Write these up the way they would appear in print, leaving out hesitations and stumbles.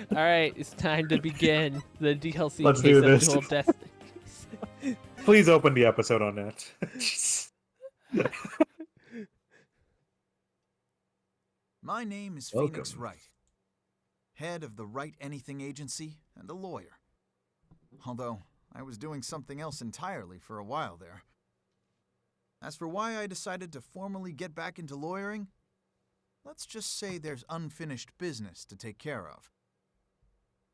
Alright, it's time to begin the DLC Let's case do of this. Dual Destinies. Please open the episode on that. My name is Welcome. Phoenix Wright, head of the Write Anything Agency and a lawyer. Although, I was doing something else entirely for a while there. As for why I decided to formally get back into lawyering, let's just say there's unfinished business to take care of.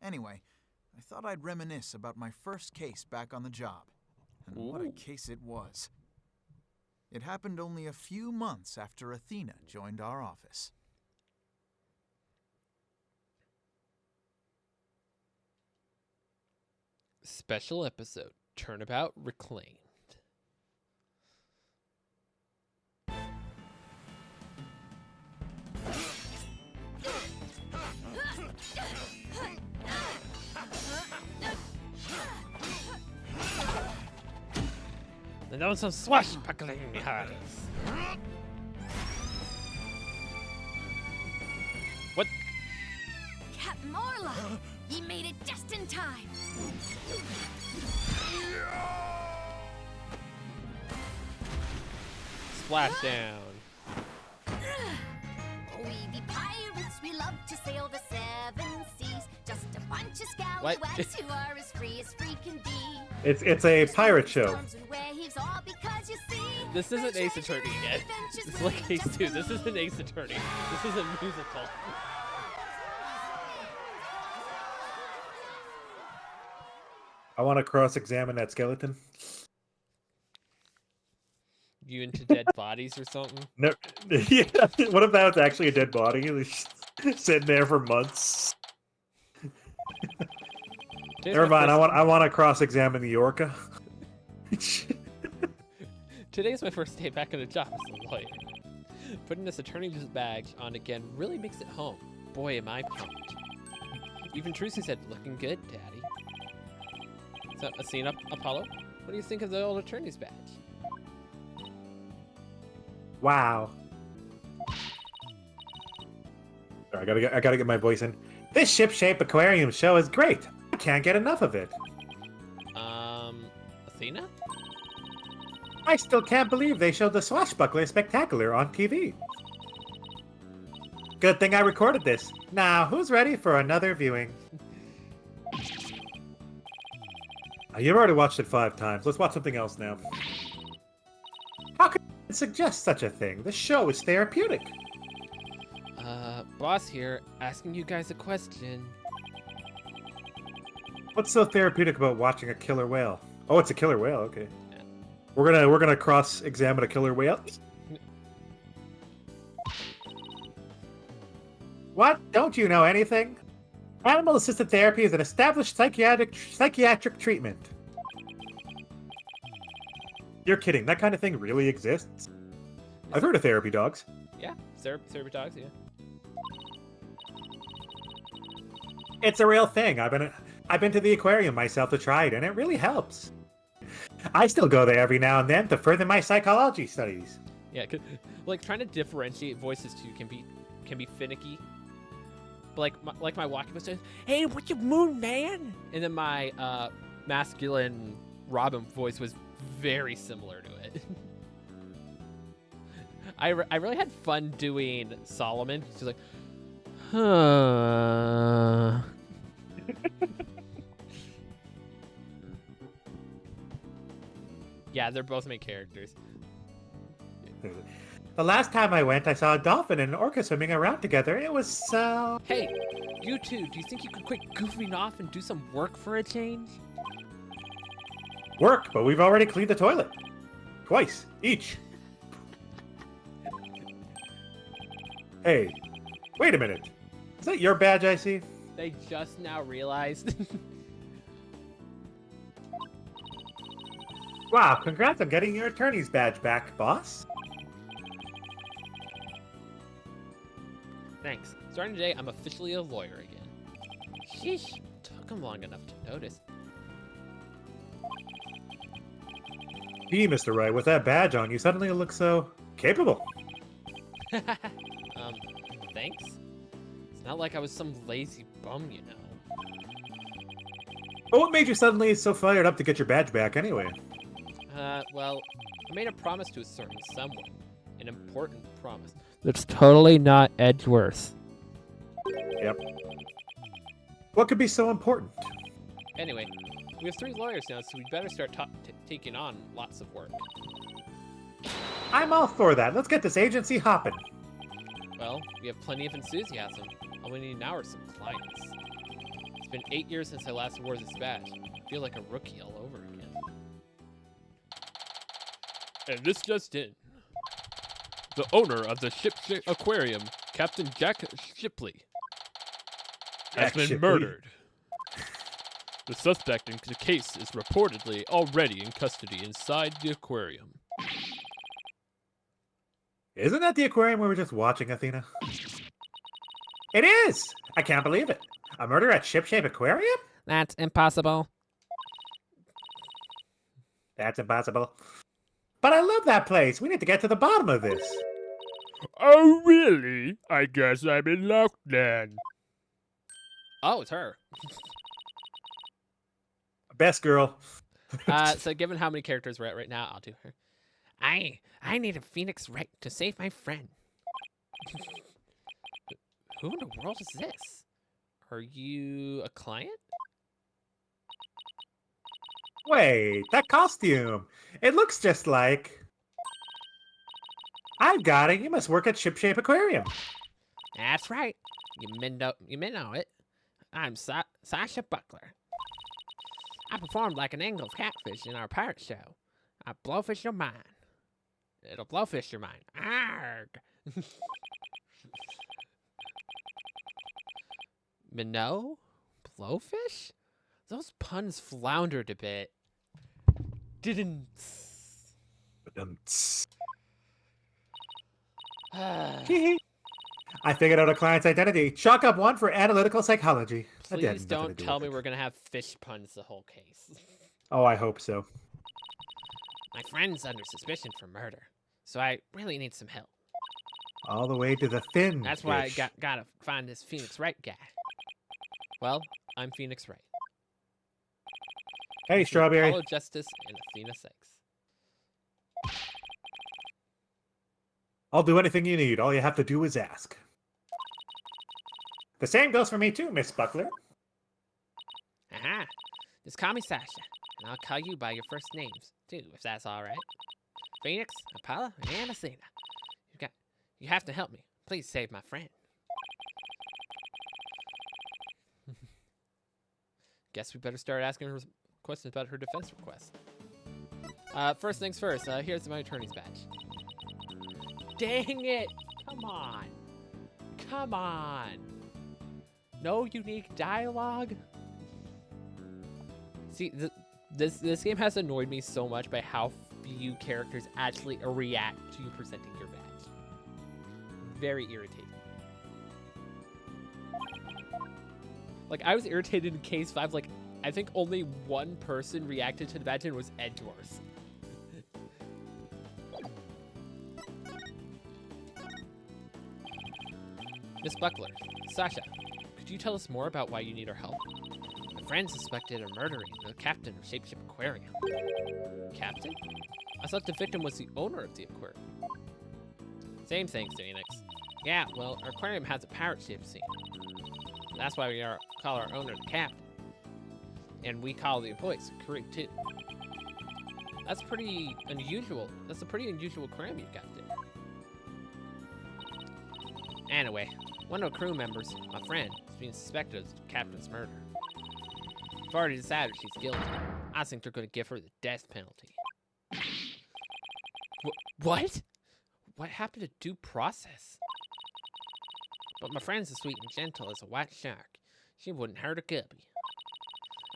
Anyway, I thought I'd reminisce about my first case back on the job. And what a case it was. It happened only a few months after Athena joined our office. Special episode, Turnabout Reclaimed. And now some swashbuckling hearts. What? Captain Morla! Ye made it just in time! Splashdown. We be pirates, we love to sail the seven seas. Just a bunch of scallywags who are as free can be. It's a pirate show. This isn't Ace Attorney yet. It's like Ace 2. This isn't Ace Attorney. This is a musical. I want to cross-examine that skeleton. You into dead bodies or something? No, yeah. What if that was actually a dead body? It was sitting there for months. Never mind. I want to cross-examine the orca. Today's my first day back on the job as a lawyer. Putting this attorney's badge on again really makes it home. Boy, am I pumped. Even Trucy said, "Looking good, Daddy." So, Athena, Apollo, what do you think of the old attorney's badge? Wow. Sorry, I gotta get my voice in. This ship-shaped aquarium show is great. I can't get enough of it. Athena? I still can't believe they showed the Swashbuckler Spectacular on TV. Good thing I recorded this. Now, who's ready for another viewing? You've already watched it 5 times. Let's watch something else now. How could you suggest such a thing? The show is therapeutic. Boss here, asking you guys a question. What's so therapeutic about watching a killer whale? Oh, it's a killer whale. Okay. Yeah. We're gonna cross-examine a killer whale. What? Don't you know anything? Animal-assisted therapy is an established psychiatric treatment. You're kidding. That kind of thing really exists? I've heard of therapy dogs. Yeah, therapy dogs, yeah. It's a real thing. I've been to the aquarium myself to try it, and it really helps. I still go there every now and then to further my psychology studies. Yeah, like trying to differentiate voices too can be finicky. But like my walkie was saying, "Hey, what's your moon, man?" And then my masculine Robin voice was very similar to it. I really had fun doing Solomon. She's like, huh. Yeah, they're both main characters. The last time I went, I saw a dolphin and an orca swimming around together. It was so... Hey, you two, do you think you could quit goofing off and do some work for a change? Work, but we've already cleaned the toilet. Twice, each. Hey, wait a minute. Is that your badge I see? They just now realized. Wow, congrats on getting your attorney's badge back, boss. Thanks. Starting today, I'm officially a lawyer again. Sheesh, took him long enough to notice. Gee, Mr. Wright, with that badge on, you suddenly look so capable. Thanks? It's not like I was some lazy bum, you know. But what made you suddenly so fired up to get your badge back anyway? Well, I made a promise to a certain someone. An important promise. That's totally not Edgeworth. Yep. What could be so important? Anyway, we have 3 lawyers now, so we better start taking on lots of work. I'm all for that. Let's get this agency hopping. Well, we have plenty of enthusiasm. All we need now are some clients. It's been 8 years since I last wore this badge. I feel like a rookie all over again. And this just in. The owner of the Ship Aquarium, Captain Jack Shipley, has been murdered. The suspect in the case is reportedly already in custody inside the aquarium. Isn't that the aquarium we were just watching, Athena? It is! I can't believe it. A murder at Shipshape Aquarium? That's impossible. That's impossible. But I love that place. We need to get to the bottom of this. Oh, really? I guess I'm in luck then. Oh, it's her. Best girl. So given how many characters we're at right now, I'll do her. I need a phoenix right to save my friend. Who in the world is this? Are you a client? Wait, that costume. It looks just like... I've got it. You must work at Shipshape Aquarium. That's right. You may know it. I'm Sasha Buckler. I performed like an angled catfish in our pirate show. I blowfish your mind. It'll blowfish your mind. Arrgh. Minnow? Blowfish? Those puns floundered a bit. Didn't. I figured out a client's identity. Chalk up 1 for analytical psychology. Please don't tell me we're gonna have fish puns the whole case. Oh, I hope so. My friend's under suspicion for murder, so I really need some help. All the way to the fin. That's why I gotta find this Phoenix Wright guy. Well, I'm Phoenix Wright. Hey, Strawberry. Apollo Justice and Athena 6. I'll do anything you need. All you have to do is ask. The same goes for me too, Miss Buckler. Aha! Just call me Sasha, and I'll call you by your first names, too, if that's all right. Phoenix, Apollo, and Athena. You have to help me. Please save my friend. Guess we better start asking her questions about her defense request. First things first, here's my attorney's badge. Dang it! Come on. Come on. No unique dialogue? See, this game has annoyed me so much by how few characters actually react to you presenting your badge. Very irritating. Like, I was irritated in case 5, like, I think only one person reacted to the badge and it was Edgeworth. Miss Buckler, Sasha, could you tell us more about why you need our help? My friend suspected of murdering the captain of Shapeship Aquarium. Captain? I thought the victim was the owner of the aquarium. Same thing, Phoenix. Yeah, well, our aquarium has a pirate ship scene. That's why we call our owner the captain. And we call the employees the crew, too. That's pretty unusual. That's a pretty unusual aquarium you've got there. Anyway, one of the crew members, my friend, is being suspected of the captain's murder. We've already decided she's guilty. I think they're going to give her the death penalty. What? What happened to due process? But my friend's as sweet and gentle as a white shark. She wouldn't hurt a guppy.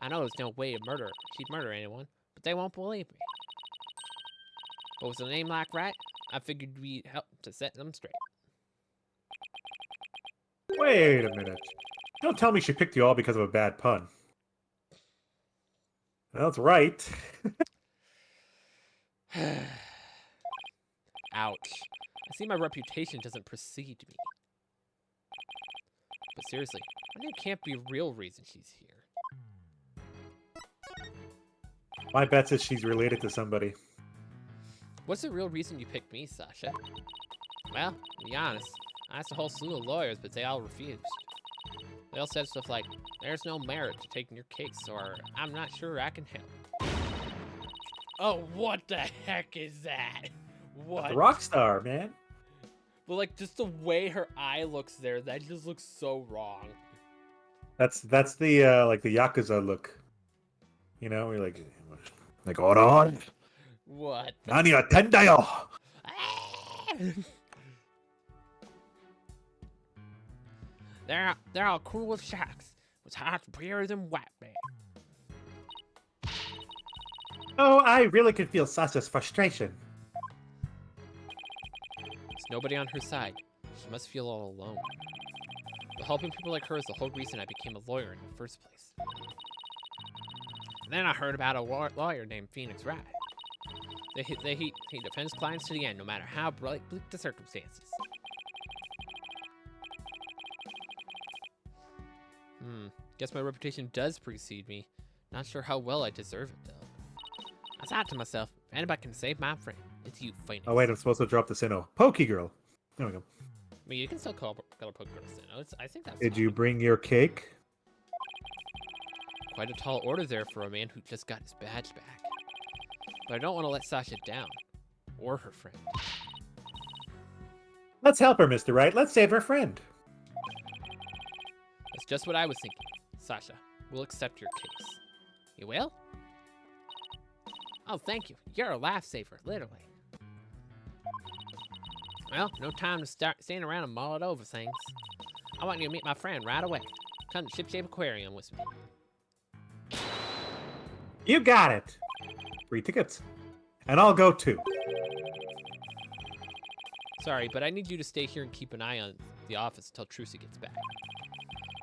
I know there's no way she'd murder anyone, but they won't believe me. But with a name like Wright, I figured we'd help to set them straight. Wait a minute. Don't tell me she picked you all because of a bad pun. That's right. Ouch. I see my reputation doesn't precede me. But seriously, I think it can't be a real reason she's here. My bet is she's related to somebody. What's the real reason you picked me, Sasha? Well, to be honest, I asked a whole slew of lawyers, but they all refused. They all said stuff like, there's no merit to taking your case, or I'm not sure I can help. Oh, what the heck is that? What? The rock star, man. But like, just the way her eye looks there, that just looks so wrong. That's the like the Yakuza look. You know, we're like, hold on. What? Nani attendayo? They're all cool with sharks. With hearts purer than white man. Oh, I really could feel Sasha's frustration. There's nobody on her side. She must feel all alone. But helping people like her is the whole reason I became a lawyer in the first place. And then I heard about a lawyer named Phoenix Wright. He defends clients to the end, no matter how bleak the circumstances. Guess my reputation does precede me. Not sure how well I deserve it, though. I thought to myself, if anybody can save my friend, it's you, Phoenix. Oh wait, I'm supposed to drop the Sinnoh. Pokey girl. There we go. I mean, you can still call her Pokemon Sinnoh. I think that's Did fine. you bring your cake? Quite a tall order there for a man who just got his badge back. But I don't want to let Sasha down. Or her friend. Let's help her, Mr. Wright. Let's save her friend. That's just what I was thinking. Sasha, we'll accept your case. You will? Oh, thank you. You're a lifesaver, literally. Well, no time to start standing around and mull it over things. I want you to meet my friend right away. Come to Ship Shape Aquarium with me. You got it. Free tickets. And I'll go too. Sorry, but I need you to stay here and keep an eye on the office until Trucy gets back.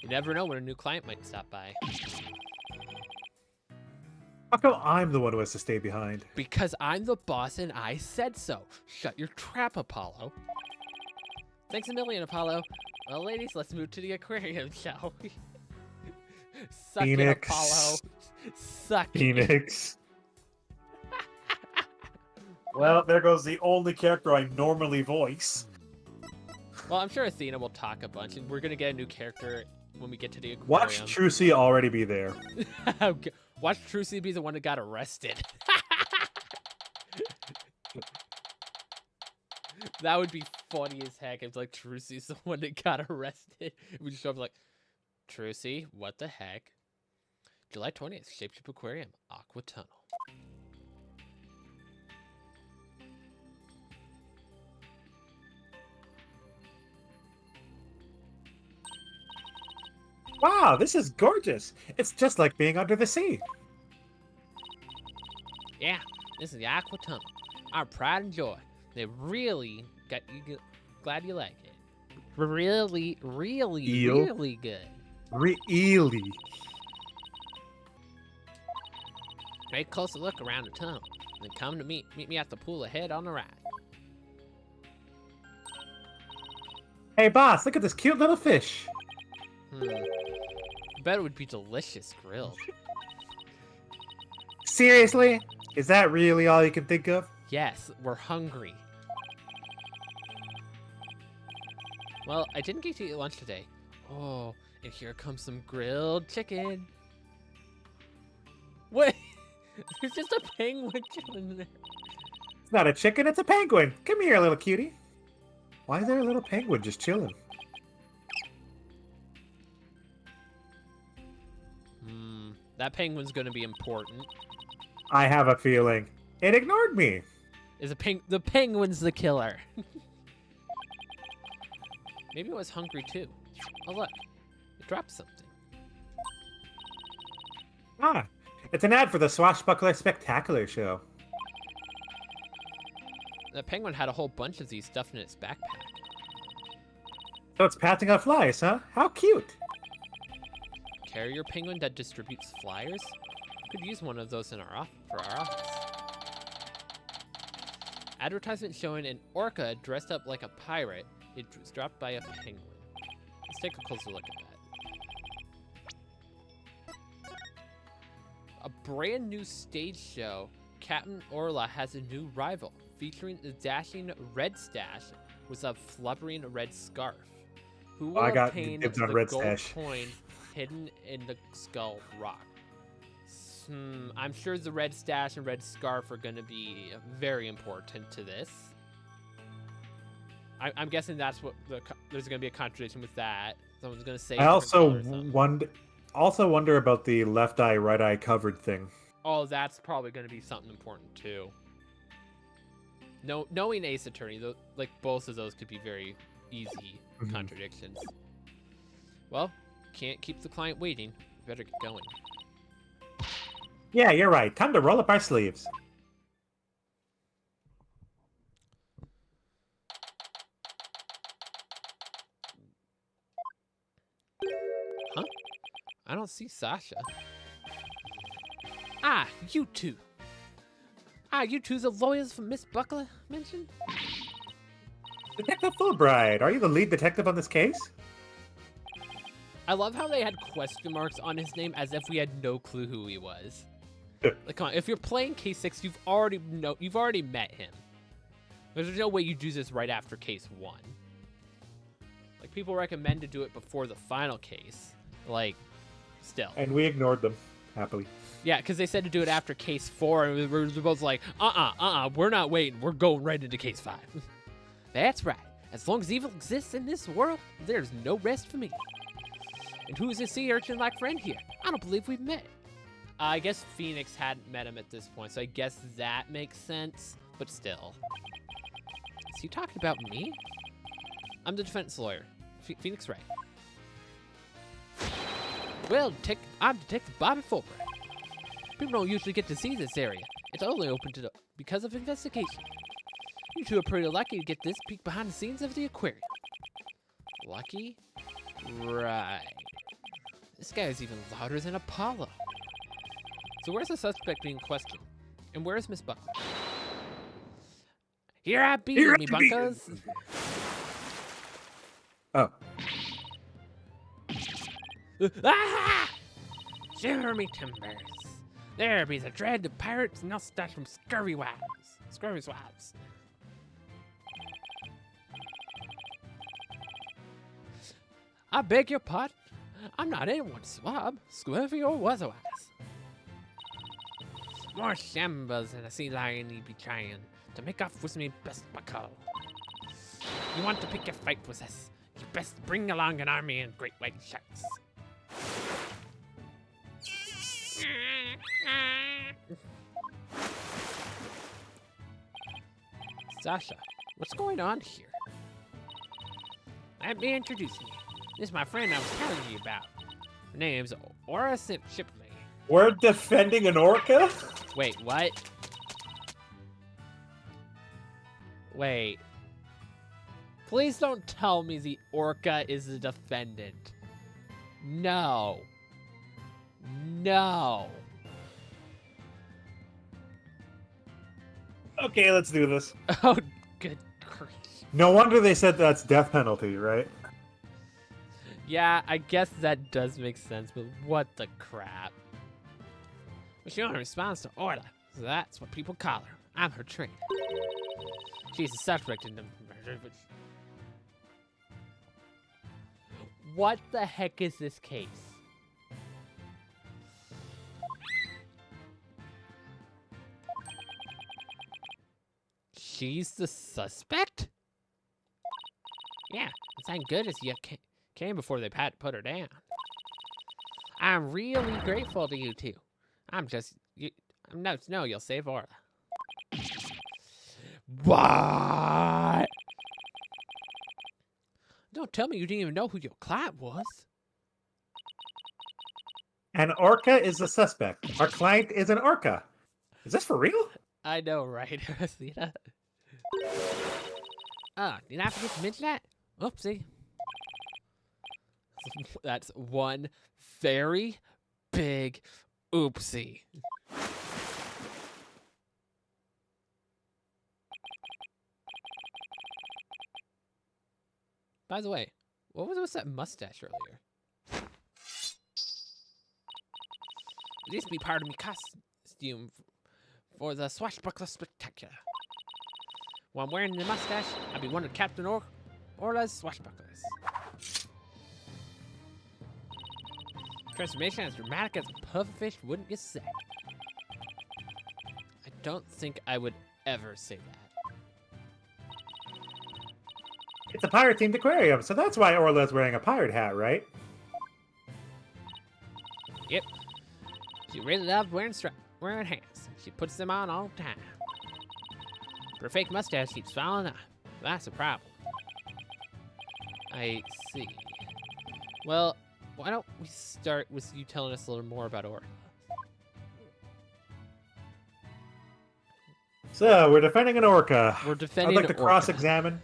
You never know when a new client might stop by. How come I'm the one who has to stay behind? Because I'm the boss and I said so. Shut your trap, Apollo. Thanks a million, Apollo. Well, ladies, let's move to the aquarium, shall we? Suck Phoenix. it, Apollo. Suck it. Phoenix. Well, there goes the only character I normally voice. Well, I'm sure Athena will talk a bunch, and we're gonna get a new character when we get to the aquarium. Watch Trucy already be there. Watch Trucy be the one that got arrested. That would be funny as heck if like Trucy's the one that got arrested. We just show up like, Trucy, what the heck? July 20th, Shapeship Aquarium, Aqua Tunnel. Wow, this is gorgeous. It's just like being under the sea. Yeah, this is the Aqua Tunnel. Our pride and joy. They really got you. Glad you like it. Really good. Really? Take a closer look around the tunnel, and then come to meet me at the pool ahead on the right. Hey, boss, look at this cute little fish. I bet it would be delicious grilled. Seriously? Is that really all you can think of? Yes, we're hungry. Well, I didn't get to eat lunch today. Oh, and here comes some grilled chicken. What? There's just a penguin chilling there. It's not a chicken, it's a penguin. Come here, little cutie. Why is there a little penguin just chilling? That penguin's gonna be important. I have a feeling. It ignored me. Is the penguin's the killer? Maybe it was hungry too. Oh look, it dropped something. Ah, it's an ad for the Swashbuckler Spectacular show. The penguin had a whole bunch of these stuffed in its backpack. So it's passing out flies, huh? How cute. Carrier penguin that distributes flyers? Could use one of those in for our office. Advertisement showing an orca dressed up like a pirate. It was dropped by a penguin. Let's take a closer look at that. A brand new stage show. Captain Orla has a new rival, featuring the dashing Red Stash with a flubbering red scarf. Who will I got obtain dibs the on Red gold Stash. coins hidden in the skull rock? I'm sure the Red Stash and Red Scarf are going to be very important to this. I'm guessing that's what there's going to be a contradiction with that. Someone's going to say. I also wonder about the left eye, right eye covered thing. Oh, that's probably going to be something important too. Knowing Ace Attorney, like both of those could be very easy contradictions. Well, can't keep the client waiting. We better get going. Yeah, you're right. Time to roll up our sleeves. Huh? I don't see Sasha. Ah, you two. You two, the lawyers from Miss Buckler mentioned? Detective Fulbright, are you the lead detective on this case? I love how they had question marks on his name as if we had no clue who he was. Like, come on, if you're playing Case 6, you've already met him. There's no way you do this right after Case 1. Like, people recommend to do it before the final case. Like, still. And we ignored them, happily. Yeah, because they said to do it after Case 4, and we were both like, we're not waiting. We're going right into Case 5. That's right. As long as evil exists in this world, there's no rest for me. And who's this sea urchin-like friend here? I don't believe we've met. I guess Phoenix hadn't met him at this point, so I guess that makes sense. But still. Is he talking about me? I'm the defense lawyer. Phoenix Wright. Well, I'm Detective Bobby Fulbright. People don't usually get to see this area. It's only open because of investigation. You two are pretty lucky to get this peek behind the scenes of the aquarium. Lucky? Right. This guy is even louder than Apollo. So where's the suspect being questioned? And where's Miss Buckler? Here I be, me bunkers. Oh. Ah! Shiver me timbers. There be the dread of pirates and us from scurvy swabs. I beg your pardon. I'm not anyone's swab, scurvy or otherwise. More shambles than a sea lion ye be trying to make off with me best buckle. You want to pick a fight with us, you best bring along an army and great white sharks. Sasha, what's going on here? Let me introduce you. This is my friend I was telling you about. Her name's Orison Shipley. We're defending an orca? Wait, what? Wait. Please don't tell me the orca is the defendant. No. No. Okay, let's do this. Oh, good grief. No wonder they said that's death penalty, right? Yeah, I guess that does make sense, but what the crap? Well, she only responds to order, so that's what people call her. I'm her trainer. She's a suspect in the murder, but... What the heck is this case? She's the suspect? Yeah, it's ain't good as you came before they put her down. I'm really grateful to you two. No, you'll save Orla. What? Don't tell me you didn't even know who your client was. An orca is the suspect. Our client is an orca. Is this for real? I know, right, Rosita? Oh, did I forget to mention that? Oopsie. That's one very big oopsie. By the way, What was that mustache earlier? It used to be part of my costume for the swashbuckler spectacular. While I'm wearing the mustache, I'll be one of Captain Orla's swashbucklers. Transformation as dramatic as a pufferfish, wouldn't you say? I don't think I would ever say that. It's a pirate-themed aquarium, so that's why Orla's wearing a pirate hat, right? Yep. She really loves wearing hats. She puts them on all the time. But her fake mustache keeps falling off. That's a problem. I see. Well, why don't we start with you telling us a little more about Orla? So, we're defending an orca. We're defending I'd like to an orca. cross-examine.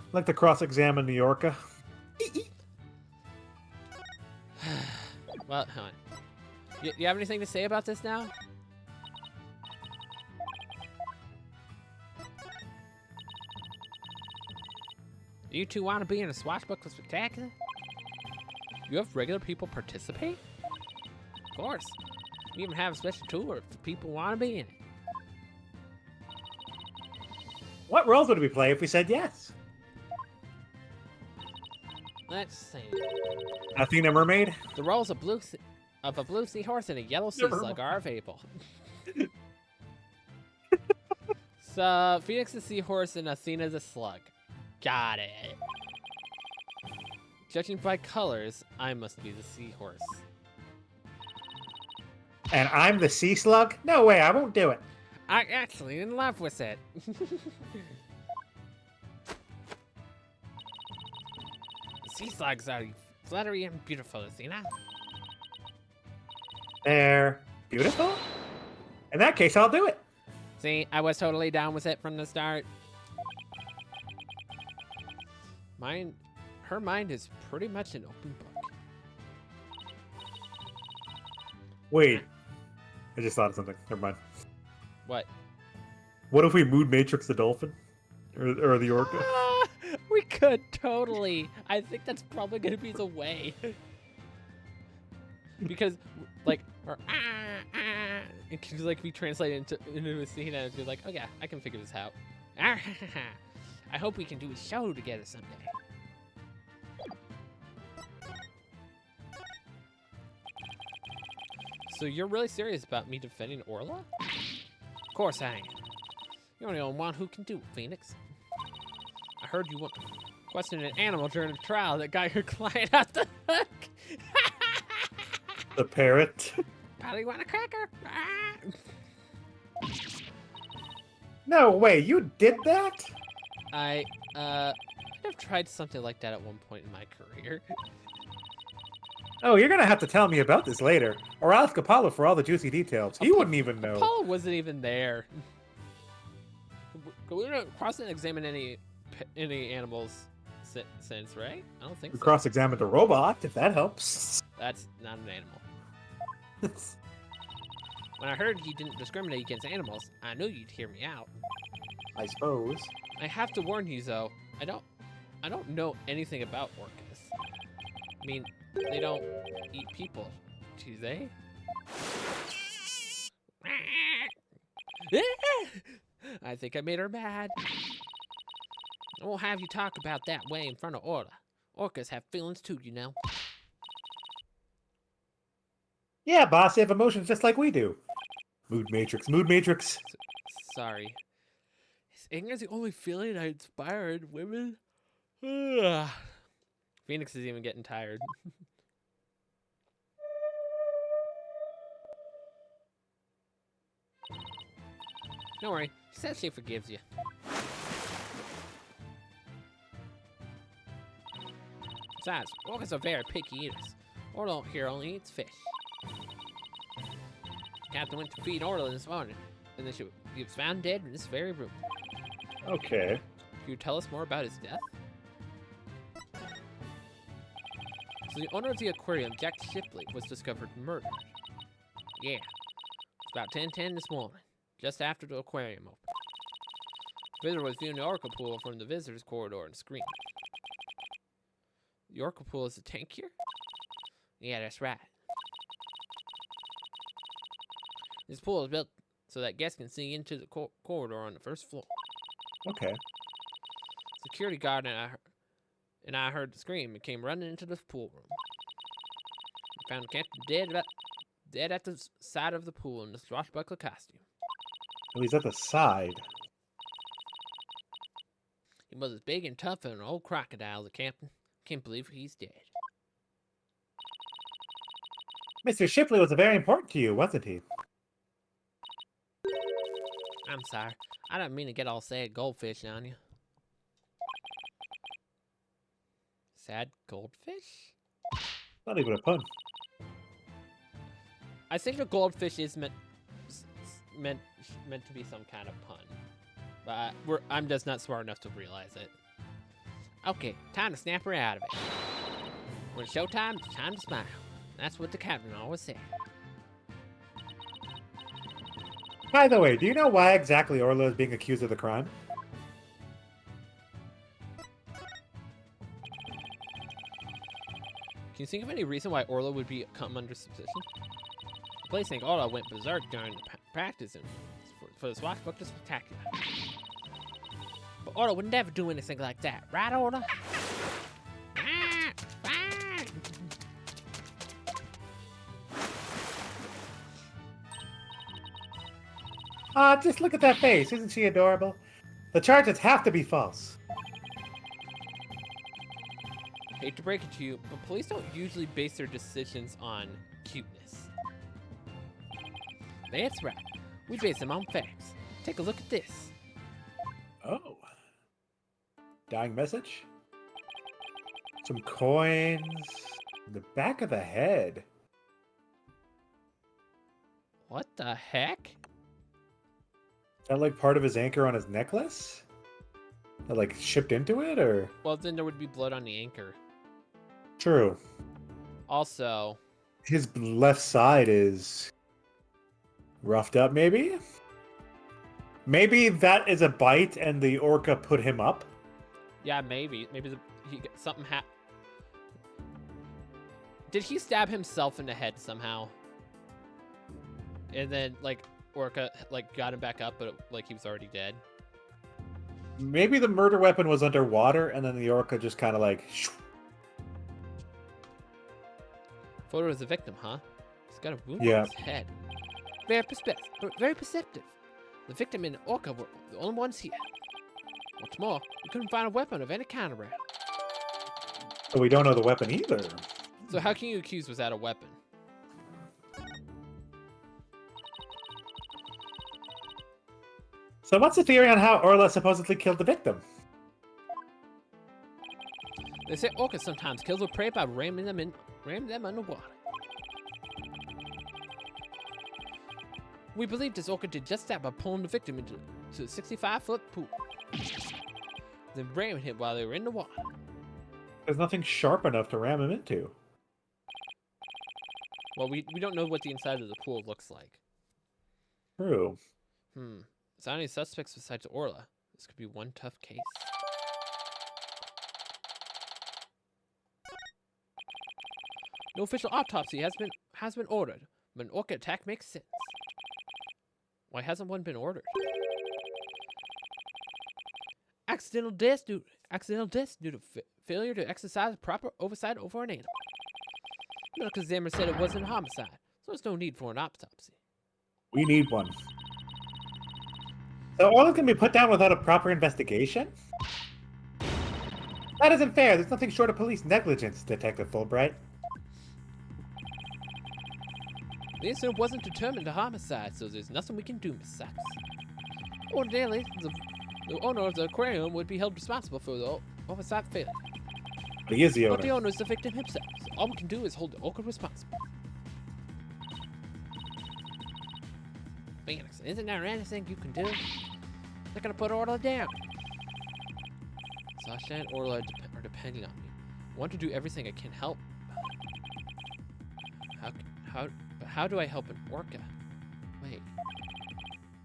I'd like to cross-examine the orca. Well, hold on. You have anything to say about this now? Do you two want to be in a swashbuckler spectacular? You have regular people participate? Of course. We even have a special tour if the people want to be in it. What roles would we play if we said yes? Let's see. Athena Mermaid? The roles of a blue seahorse and a yellow sea slug are available. So, Phoenix the seahorse and Athena the slug. Got it. Judging by colors, I must be the seahorse. And I'm the sea slug? No way, I won't do it. I'm actually in love with it. Sea slugs are fluttery and beautiful, Athena. They're beautiful? In that case, I'll do it. See, I was totally down with it from the start. Her mind is pretty much an open book. Wait. I just thought of something. Never mind. What? What if we mood matrix the dolphin? Or the orca? We could totally. I think that's probably gonna be the way. Because, like, or it could like be translated into a scene and be like, oh yeah, I can figure this out. I hope we can do a show together someday. So you're really serious about me defending Orla? Of course I am. You're the only one who can do it, Phoenix. I heard you questioned an animal during a trial that got your client out the hook. The parrot? Probably want a cracker. No way, you did that? I have tried something like that at one point in my career. Oh, you're gonna have to tell me about this later, or I'll ask Apollo for all the juicy details. He wouldn't even know. Apollo wasn't even there. We don't cross and examine any animals since, right? I don't think We so. cross-examined a robot, if that helps. That's not an animal. When I heard you didn't discriminate against animals, I knew you'd hear me out. I suppose. I have to warn you, though. I don't know anything about orcas. I mean, they don't eat people, do they? I think I made her mad. I won't have you talk about that way in front of Orla. Orcas have feelings too, you know. Yeah, boss, they have emotions just like we do. Mood matrix, mood matrix. Sorry. Is anger the only feeling I inspire in women? Phoenix is even getting tired. Don't worry, she says she forgives you. Besides, orcas are very picky eaters. Orla here only eats fish. Captain went to feed Orla this morning, and then she was found dead in this very room. Okay. Can you tell us more about his death? So the owner of the aquarium, Jack Shipley, was discovered murdered. Yeah. It's about 10:10 this morning, just after the aquarium opened. The visitor was viewing the orca pool from the visitor's corridor and screamed. The orca pool is a tank here? Yeah, that's right. This pool is built so that guests can see into the corridor on the first floor. Okay. Security guard and I heard the scream and came running into the pool room. We found the captain dead at the side of the pool in the swashbuckler costume. Well, he's at the side. He was as big and tough as an old crocodile, the captain. Can't believe he's dead. Mr. Shipley was very important to you, wasn't he? I'm sorry. I didn't mean to get all sad goldfish on you. Sad goldfish? Not even a pun. I think the goldfish is meant to be some kind of pun. But I'm just not smart enough to realize it. Okay, time to snap her out of it. When it's showtime, it's time to smile. That's what the captain always said. By the way, do you know why exactly Orla is being accused of the crime? Can you think of any reason why Orla would come under suspicion? The police think Orla went berserk during the practice for the swashbuckler spectacular. But Orla would never do anything like that, right, Orla? Just look at that face. Isn't she adorable? The charges have to be false. Hate to break it to you, but police don't usually base their decisions on cuteness. That's right. We base them on facts. Take a look at this. Oh. Dying message? Some coins. The back of the head. What the heck? Is that like part of his anchor on his necklace? That like shipped into it, or? Well, then there would be blood on the anchor. True. Also, His left side is roughed up, maybe? Maybe that is a bite and the orca put him up? yeah, maybe something happened. Did he stab himself in the head somehow? And then, like, orca, like, got him back up, but, like, he was already dead? Maybe the murder weapon was underwater and then the orca just kind of like... Photo of the victim, huh? He's got a wound Yeah. on his head. Very perceptive. The victim and the orca were the only ones here. What's more, we couldn't find a weapon of any kind around. But we don't know the weapon either. So how can you accuse without a weapon? So what's the theory on how Orla supposedly killed the victim? They say orcas sometimes kill their prey by ramming them underwater. We believe this orca did just that by pulling the victim into a 65-foot pool. Then ramming him while they were in the water. There's nothing sharp enough to ram him into. Well, we don't know what the inside of the pool looks like. True. Is there any suspects besides Orla? This could be one tough case. No official autopsy has been ordered, but an orca attack makes sense. Why hasn't one been ordered? Accidental death due to failure to exercise proper oversight over an animal. Medical examiner said it wasn't a homicide, so there's no need for an autopsy. We need one. So Orla can be put down without a proper investigation? That isn't fair. There's nothing short of police negligence, Detective Fulbright. The incident wasn't determined a homicide, so there's nothing we can do, Miss Sachs. Ordinarily, the owner of the aquarium would be held responsible for the oversight failure. But he is the But the owner. owner is the victim himself, so all we can do is hold the orca responsible. Phoenix, isn't there anything you can do? They're gonna put Orla down. Sasha and Orla are depending on me. I want to do everything I can help. How do I help an orca? Wait.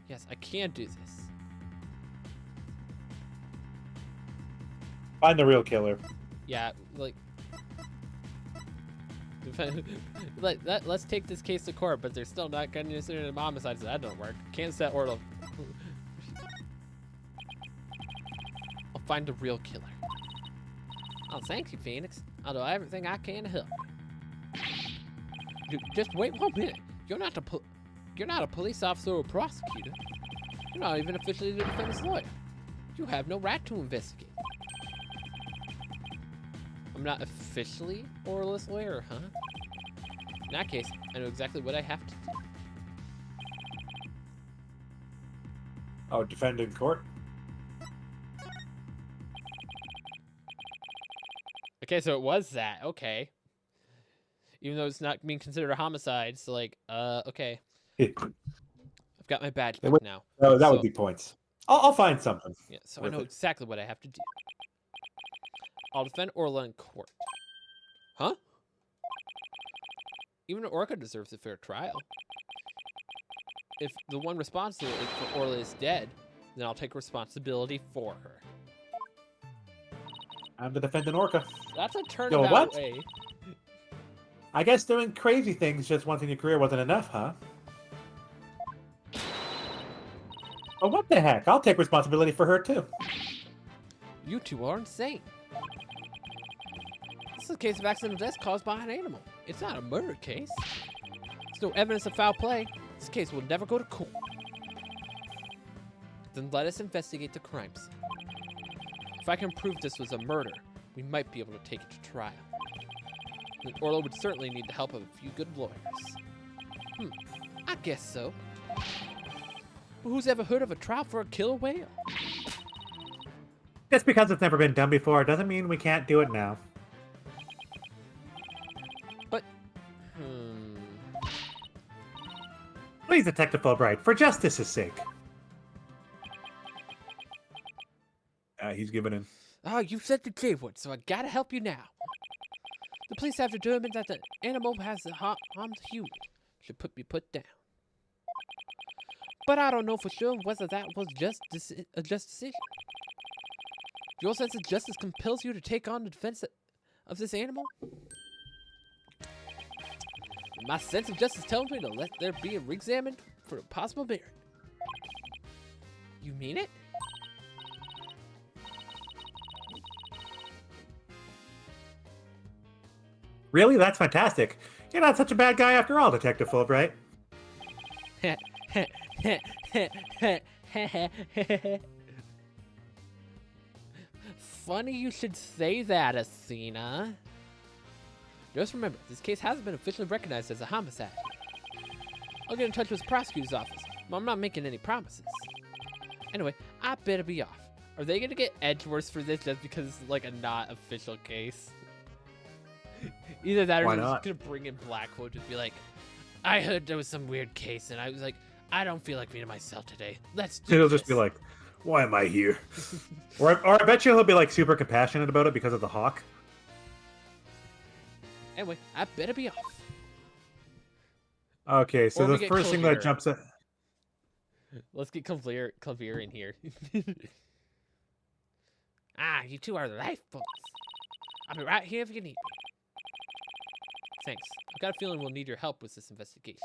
Yes, I can do this. Find the real killer. Yeah, like, Let's take this case to court, but they're still not going to consider it a homicide, so that don't work. Can't set Orla. I'll find the real killer. Oh, thank you, Phoenix. I'll do everything I can to help. Just wait 1 minute. You're not a police officer or prosecutor. You're not even officially the defendant's lawyer. You have no right to investigate. I'm not officially Orla's lawyer, huh? In that case, I know exactly what I have to do. Oh, defend in court? Okay, so it was that. Okay. Even though it's not being considered a homicide, so like, okay. I've got my badge back now. Oh, that would be points. I'll find something. Yeah, so I know exactly what I have to do. I'll defend Orla in court. Huh? Even Orca deserves a fair trial. If the one responsible for Orla is dead, then I'll take responsibility for her. I'm the defendant Orca. That's a turnabout Yo, what? way. I guess doing crazy things just once in your career wasn't enough, huh? Oh, what the heck? I'll take responsibility for her, too. You two are insane. This is a case of accidental death caused by an animal. It's not a murder case. There's no evidence of foul play. This case will never go to court. Then let us investigate the crime scene. If I can prove this was a murder, we might be able to take it to trial. Then Orla would certainly need the help of a few good lawyers. I guess so. But who's ever heard of a trial for a killer whale? Just because it's never been done before doesn't mean we can't do it now. But, Please, Detective Fulbright, for justice's sake. He's giving in. oh, you said the J word, so I gotta help you now. The police have determined that the animal has harmed the human. Should be put down. But I don't know for sure whether that was a just decision. Your sense of justice compels you to take on the defense of this animal? My sense of justice tells me to let there be re-examined for a possible merit. You mean it? Really? That's fantastic. You're not such a bad guy after all, Detective Fulbright. Funny you should say that, Athena. Just remember, this case hasn't been officially recognized as a homicide. I'll get in touch with the prosecutor's office, but I'm not making any promises. Anyway, I better be off. Are they gonna get Edgeworth for this just because it's like a not official case? Either that or Why they're not? just gonna bring in Blackwell, just be like, I heard there was some weird case, and I was like, I don't feel like being myself today. Let's do He'll this. just be like, why am I here? or I bet you he'll be like super compassionate about it because of the hawk. Anyway, I better be off. Okay, so Or we the get first thing Clovier. that jumps at... Let's get Clovier in here. You two are the lifeboats. I'll be right here if you need me. Thanks. I've got a feeling we'll need your help with this investigation.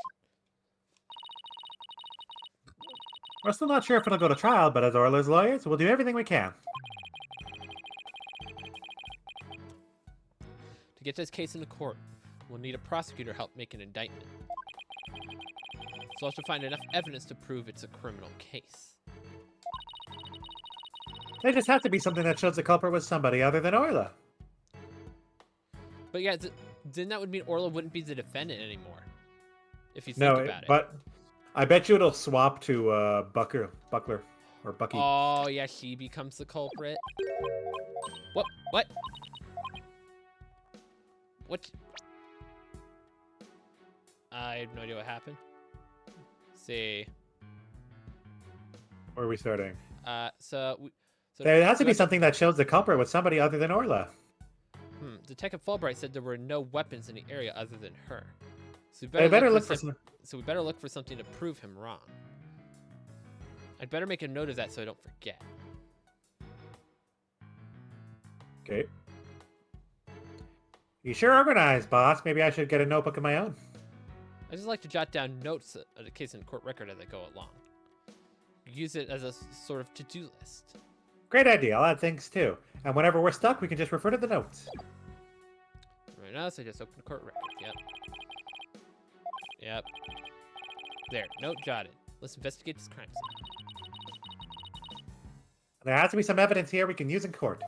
We're still not sure if it'll go to trial, but as Orla's lawyers, we'll do everything we can. To get this case into court, we'll need a prosecutor help make an indictment. So I'll have to find enough evidence to prove it's a criminal case. There just has to be something that shows the culprit was somebody other than Orla. But yeah, then that would mean Orla wouldn't be the defendant anymore. If you think No, about it. but I bet you it'll swap to Buckler, or Bucky. Oh, yeah, she becomes the culprit. What? What? What? I have no idea what happened. Let's see. Where are we starting? So There has to be Detective- something that shows the culprit was somebody other than Orla. Detective Fulbright said there were no weapons in the area other than her. So we They better look for for some... So we better look for something to prove him wrong. I'd better make a note of that so I don't forget. Okay. You sure organized, boss. Maybe I should get a notebook of my own. I just like to jot down notes at a case in court record as I go along. Use it as a sort of to-do list. Great idea. I'll add things too. And whenever we're stuck, we can just refer to the notes. Right now, so I just open court records. Yep. Yep. There. Note jotted. Let's investigate this crime scene. There has to be some evidence here we can use in court.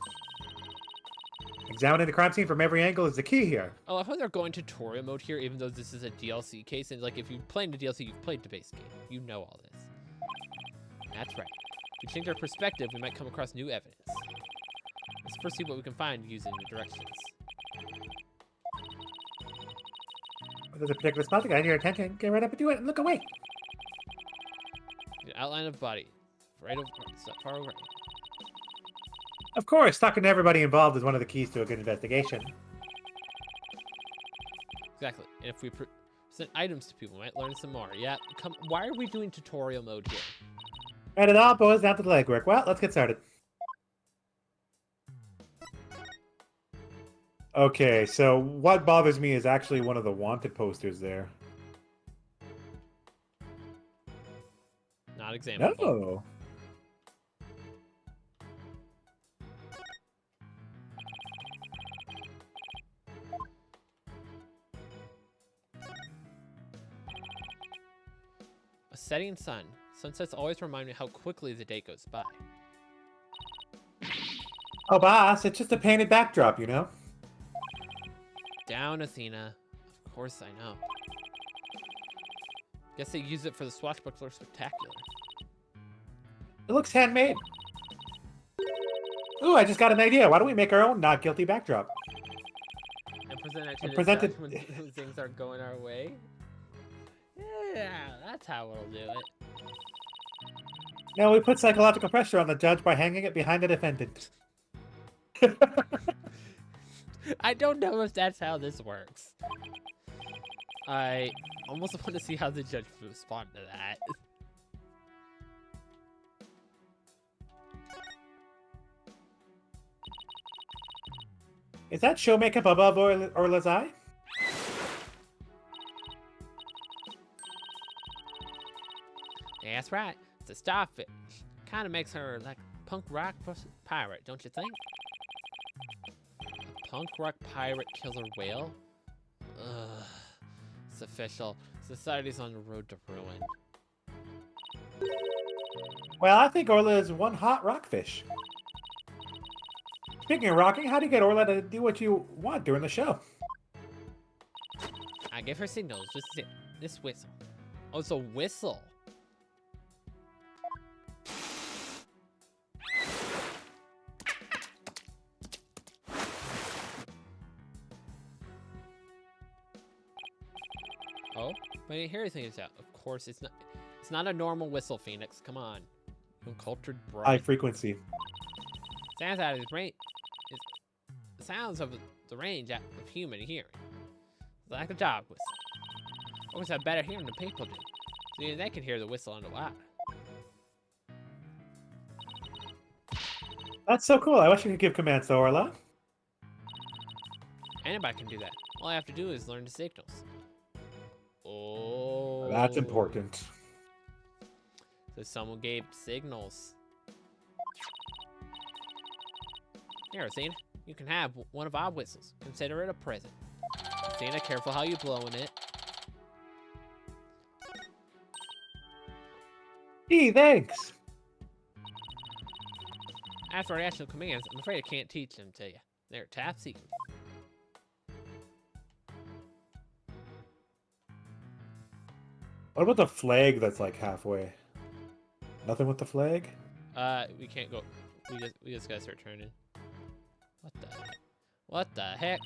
Examining the crime scene from every angle is the key here. I love how they're going tutorial mode here, even though this is a DLC case. And like, if you've played the DLC, you've played the base game. You know all this. That's right. If we change our perspective, we might come across new evidence. Let's first see what we can find using the directions. There's a particular spot that got your attention. Get right up and do it and look away. The outline of body. Right over, far over. Of course, talking to everybody involved is one of the keys to a good investigation. Exactly. And if we present items to people, we might learn some more. Yeah, why are we doing tutorial mode here? And it all boils down to the legwork. Well, let's get started. Okay, so what bothers me is actually one of the wanted posters there. Not examinable. No. A setting sun. Sunsets always remind me how quickly the day goes by. Oh, boss, it's just a painted backdrop, you know? Down, Athena. Of course I know. Guess they use it for the Swashbuckler Spectacular. It looks handmade. Ooh, I just got an idea. Why don't we make our own not guilty backdrop? And present it to And the present judge it- when things aren't going our way? Yeah, that's how we'll do it. No, we put psychological pressure on the judge by hanging it behind the defendant. I don't know if that's how this works. I almost want to see how the judge would respond to that. Is that show makeup above Orla's eye? Yeah, that's right. It's a starfish. Kind of makes her like a punk rock pirate, don't you think? A punk rock pirate killer whale? Ugh. It's official. Society's on the road to ruin. Well, I think Orla is one hot rockfish. Speaking of rocking, how do you get Orla to do what you want during the show? I give her signals. This is it. This whistle. Oh, it's a whistle. Oh, but I didn't hear anything. Of course, it's not. It's not a normal whistle, Phoenix. Come on, you uncultured bro. High frequency. Sounds out of his range. The sounds of the range of human hearing. Like a dog whistle. Always have better hearing than people do. So even they can hear the whistle underwater. That's so cool. I wish I could give commands to Orla. Anybody can do that. All I have to do is learn the signals. Oh. That's important. So someone gave signals. Here, Athena. You can have one of our whistles. Consider it a present. Athena, careful how you blowing it. Gee, thanks. As for rational commands, I'm afraid I can't teach them to you. They're top secret. What about the flag that's like halfway? Nothing with the flag? We can't go. We just gotta start turning. What the heck? What the heck?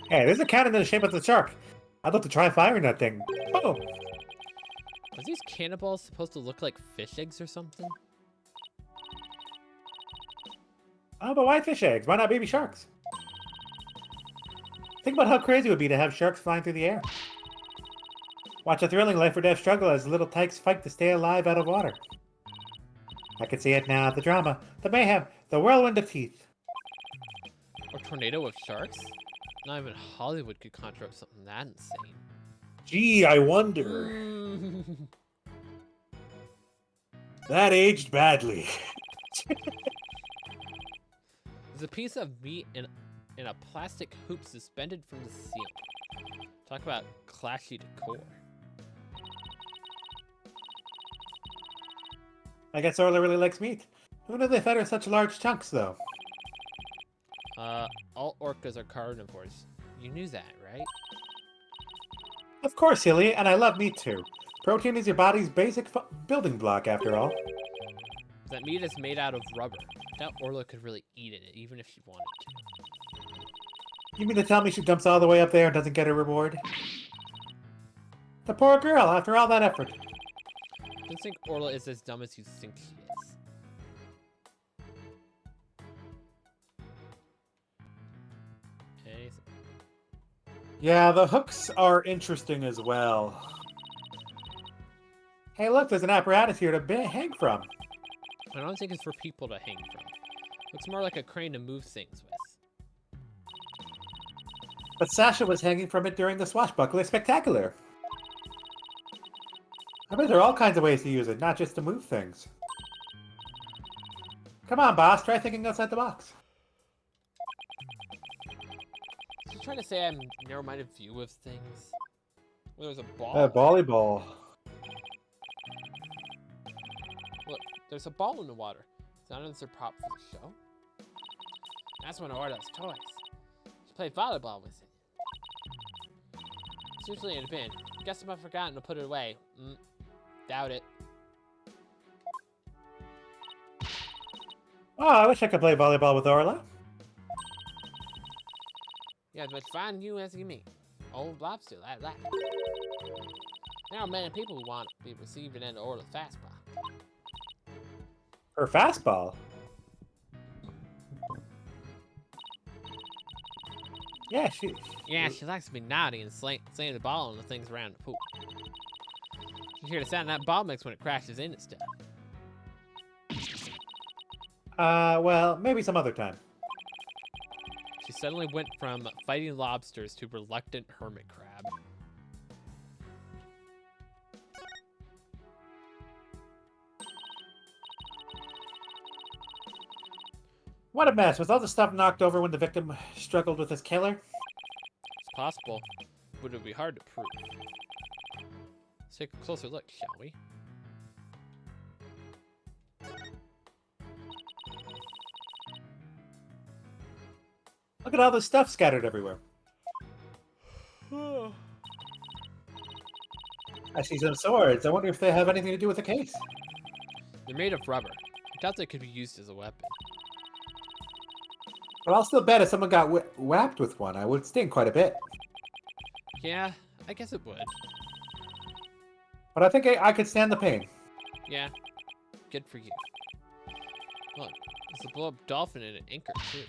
Hey, there's a cannon in the shape of the shark. I'd love to try firing that thing. Boom! Are these cannonballs supposed to look like fish eggs or something? Oh, but why fish eggs? Why not baby sharks? Think about how crazy it would be to have sharks flying through the air. Watch a thrilling life or death struggle as little tykes fight to stay alive out of water. I can see it now, the drama, the mayhem, the whirlwind of teeth. Or tornado with sharks? Not even Hollywood could conjure up something that insane. Gee, I wonder. That aged badly. There's a piece of meat in a plastic hoop suspended from the ceiling. Talk about clashy decor. I guess Orla really likes meat. Who knew they fed her in such large chunks, though? All orcas are carnivores. You knew that, right? Of course, Hilly, and I love meat too. Protein is your body's basic building block, after all. That meat is made out of rubber. I doubt Orla could really eat it, even if she wanted to. You mean to tell me she jumps all the way up there and doesn't get her reward? The poor girl, after all that effort. I don't think Orla is as dumb as you think she is. Anything? Yeah, the hooks are interesting as well. Hey, look, there's an apparatus here to hang from. I don't think it's for people to hang from. Looks more like a crane to move things with. But Sasha was hanging from it during the Swashbuckler Spectacular. I bet there are all kinds of ways to use it, not just to move things. Come on, boss, try thinking outside the box. She's trying to say I have a narrow-minded view of things. Well, there's a ball. Volleyball. Look, there's a ball in the water. Is that another prop for the show? That's one of Orla's toys. She played volleyball with it. It's usually in a bin. Guess I might have forgotten to put it away. Doubt it. Oh, I wish I could play volleyball with Orla. Yeah, as much fun you as you me. Old lobster, that. There are many people who want to be receiving an Orla fastball. Her fastball? Yeah, she likes to be naughty and slaying the ball and the things around the pool. You hear the sound that ball makes when it crashes in and stuff. Well, maybe some other time. She suddenly went from fighting lobsters to reluctant hermit crab. What a mess. Was all the stuff knocked over when the victim struggled with his killer? It's possible, but it would be hard to prove. Let's take a closer look, shall we? Look at all this stuff scattered everywhere. I see some swords. I wonder if they have anything to do with the case. They're made of rubber. I doubt they could be used as a weapon. But I'll still bet if someone got whacked with one, I would sting quite a bit. Yeah, I guess it would. But I think I could stand the pain. Yeah, good for you. Look, there's a blow-up dolphin and an anchor, too.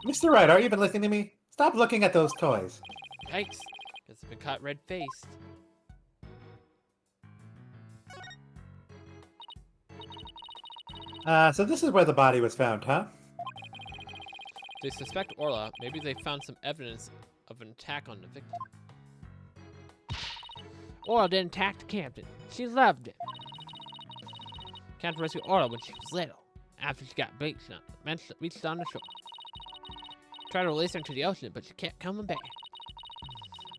Mr. Wright, are you even listening to me? Stop looking at those toys. Yikes, guess I've been caught red-faced. So this is where the body was found, huh? They suspect Orla. Maybe they found some evidence of an attack on the victim. Orla didn't attack the captain. She loved him. Captain rescued Orla when she was little. After she got beached reached on the shore. Tried to release her into the ocean, but she kept coming back.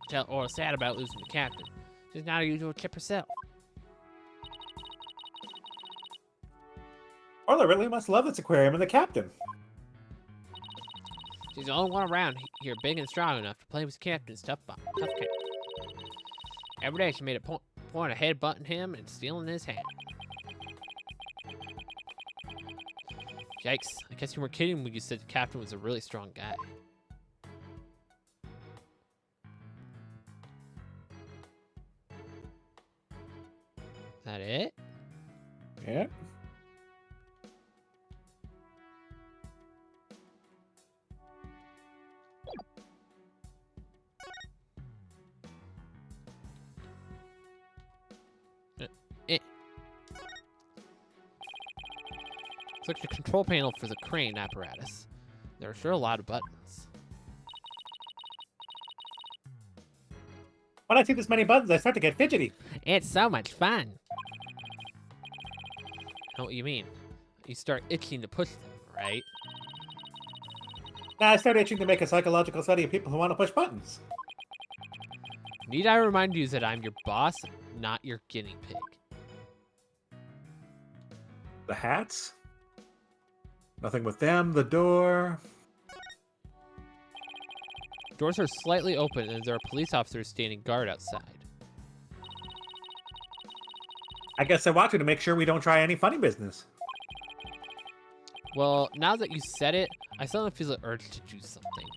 Tell Orla sad about losing the captain. She's not a usual chip herself. Orla really must love this aquarium and the captain. She's the only one around here big and strong enough to play with Captain's tough captain. Every day she made a point of headbutting him and stealing his hat. Yikes, I guess you were kidding when you said the captain was a really strong guy. Is that it? Yeah. It's like the control panel for the crane apparatus. There are sure a lot of buttons. When I see this many buttons, I start to get fidgety. It's so much fun. Know what you mean? You start itching to push them, right? Now I start itching to make a psychological study of people who want to push buttons. Need I remind you that I'm your boss, not your guinea pig? The hats? Nothing with them. The door. Doors are slightly open and there are police officers standing guard outside. I guess they're watching to make sure we don't try any funny business. Well, now that you said it, I suddenly feel the urge to do something.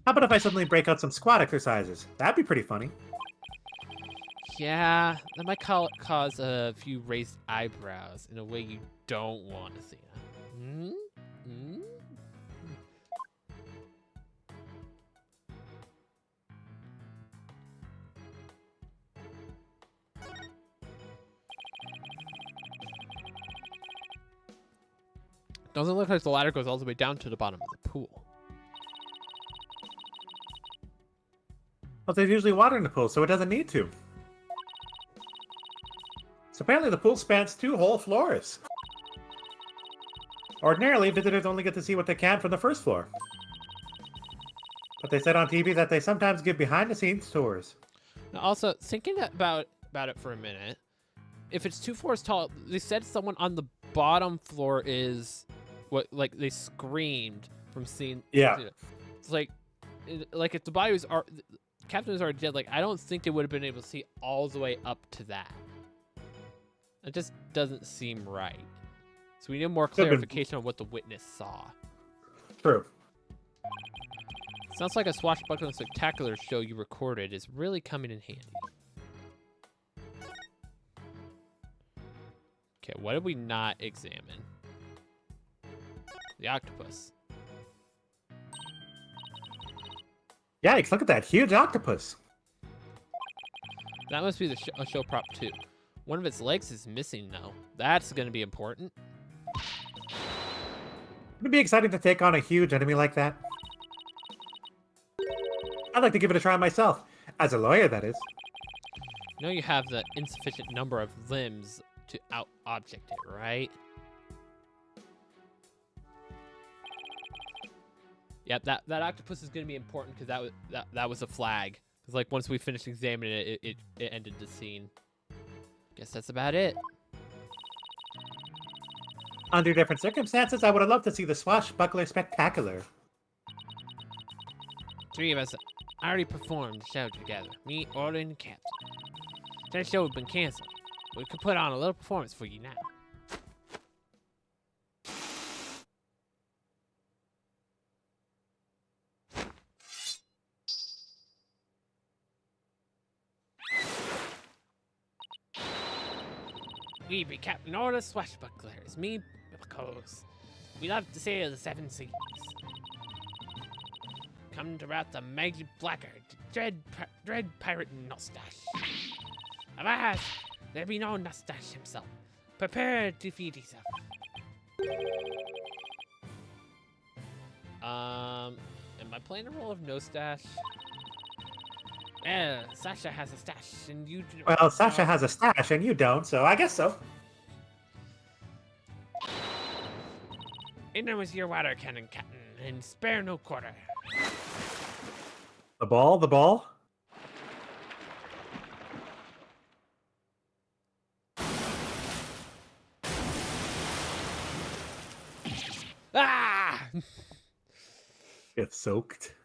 How about if I suddenly break out some squat exercises? That'd be pretty funny. Yeah, that might cause a few raised eyebrows in a way you don't want to see. Hmm? Hmm? Doesn't look like the ladder goes all the way down to the bottom of the pool. Well, there's usually water in the pool, so it doesn't need to. So apparently the pool spans 2 whole floors. Ordinarily, visitors only get to see what they can from the first floor. But they said on TV that they sometimes give behind-the-scenes tours. Now also, thinking about it for a minute, if it's 2 floors tall, they said someone on the bottom floor is what, like, they screamed from seeing. Yeah. It's like if the body was Captain was already dead. Like, I don't think they would have been able to see all the way up to that. It just doesn't seem right. So we need more clarification on what the witness saw. True. Sounds like a swashbuckling spectacular show you recorded is really coming in handy. Okay, what did we not examine? The octopus. Yikes, look at that huge octopus. That must be a show prop too. One of its legs is missing though. That's going to be important. It'd be exciting to take on a huge enemy like that. I'd like to give it a try myself. As a lawyer, that is. You know you have the insufficient number of limbs to out-object it, right? Yep, that octopus is going to be important because that was a flag. Because like once we finished examining it, it ended the scene. Guess that's about it. Under different circumstances, I would have loved to see the swashbuckler spectacular. 3 of us already performed the show together. Me, Order, and Captain. That show had been canceled. We could put on a little performance for you now. We be Captain Order Swashbucklers, me, because we love to sail the 7 seas. Come to rout the mighty blackguard, dread pirate Mustache. Alas, there be no Mustache himself. Prepare to defeat himself. Am I playing a role of No Stash? Well, Sasha has a stash, and you do. Well, Sasha has a stash and you don't, so I guess so. In there was your water cannon, Captain, and spare no quarter. The ball? The ball? Ah! Get soaked.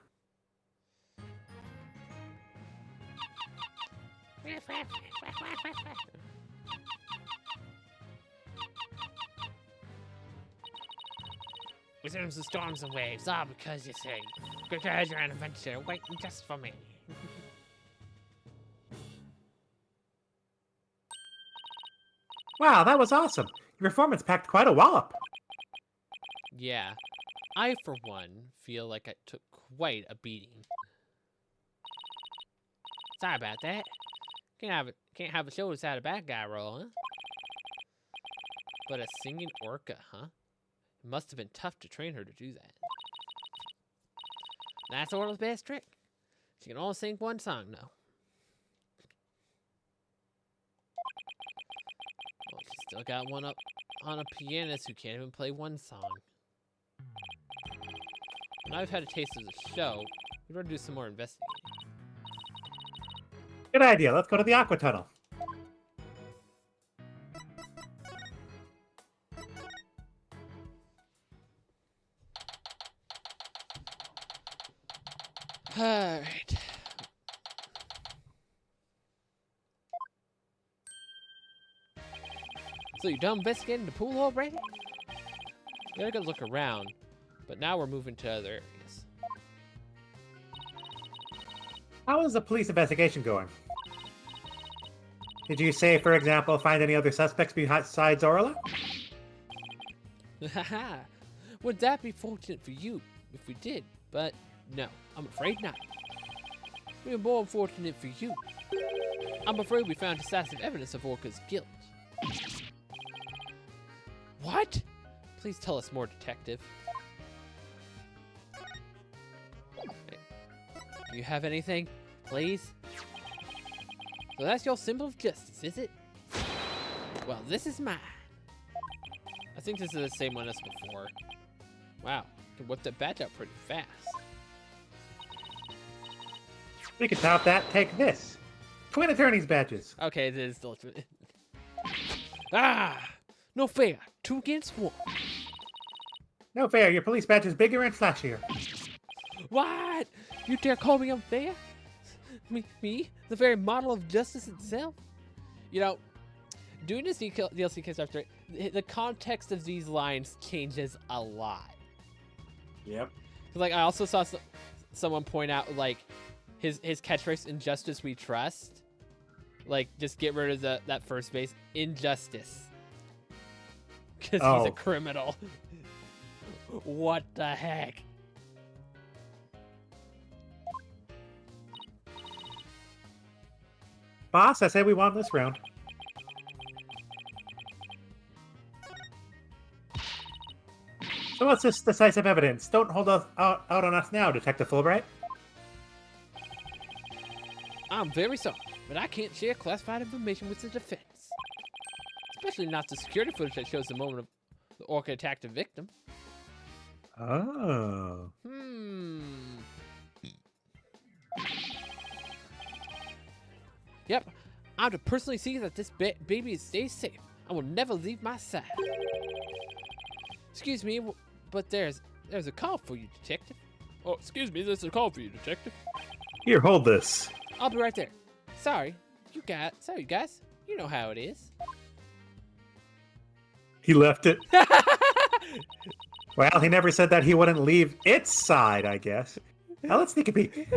Resumes the storms and waves, all because you say, good treasure and adventure waiting just for me. Wow, that was awesome. Your performance packed quite a wallop. Yeah, I for one feel like I took quite a beating. Sorry about that. Can't have a show without a bad guy role, huh? But a singing orca, huh? It must have been tough to train her to do that. That's Orla's best trick. She can only sing one song, though. Well, she's still got one up on a pianist who can't even play one song. Now I've had a taste of the show, we better do some more investigating. Good idea. Let's go to the Aqua Tunnel. Alright. So you done investigating the pool already? We gotta go look around, but now we're moving to other areas. How is the police investigation going? Did you say, for example, find any other suspects besides Orla? Haha. Would that be fortunate for you if we did? But no, I'm afraid not. We're more unfortunate for you. I'm afraid we found decisive evidence of Orca's guilt. What? Please tell us more, Detective. Hey, do you have anything? Please? So that's your symbol of justice, is it? Well, this is mine. I think this is the same one as before. Wow, you can whip that badge out pretty fast. We can top that. Take this. Twin attorneys badges. Okay, it is still. Ah! No fair. 2 against 1. No fair. Your police badge is bigger and flashier. What? You dare call me unfair? Me? The very model of justice itself? You know, doing this DLC case after the context of these lines changes a lot. Yep. Like, I also saw someone point out, like, his catchphrase, "Injustice we trust." Like, just get rid of that first base. Injustice. Because he's a criminal. What the heck? Boss, I say we won this round. So what's this decisive evidence? Don't hold out on us now, Detective Fulbright. I'm very sorry, but I can't share classified information with the defense. Especially not the security footage that shows the moment of the Orca attacked the victim. Oh. Yep, I'm to personally see that this baby stays safe. I will never leave my side. Excuse me, but there's a call for you, Detective. Oh, excuse me, there's a call for you, Detective. Here, hold this. I'll be right there. Sorry, guys. You know how it is. He left it. Well, he never said that he wouldn't leave its side, I guess. Now let's take a peek.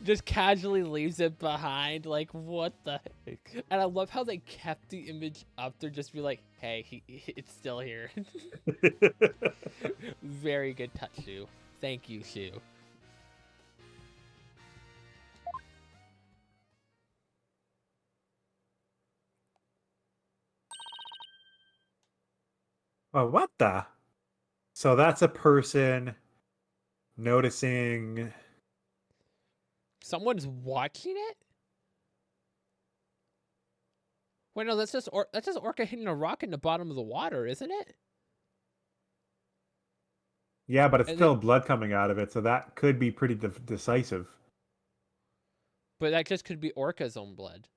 Just casually leaves it behind. Like, what the heck? And I love how they kept the image up there, just be like, hey, it's still here. Very good touch, Shu. Thank you, Shu. Well, what the? So that's a person noticing. Someone's watching it? Wait, no, that's just Orca hitting a rock in the bottom of the water, isn't it? Yeah, but it's still blood coming out of it, so that could be pretty decisive. But that just could be Orca's own blood.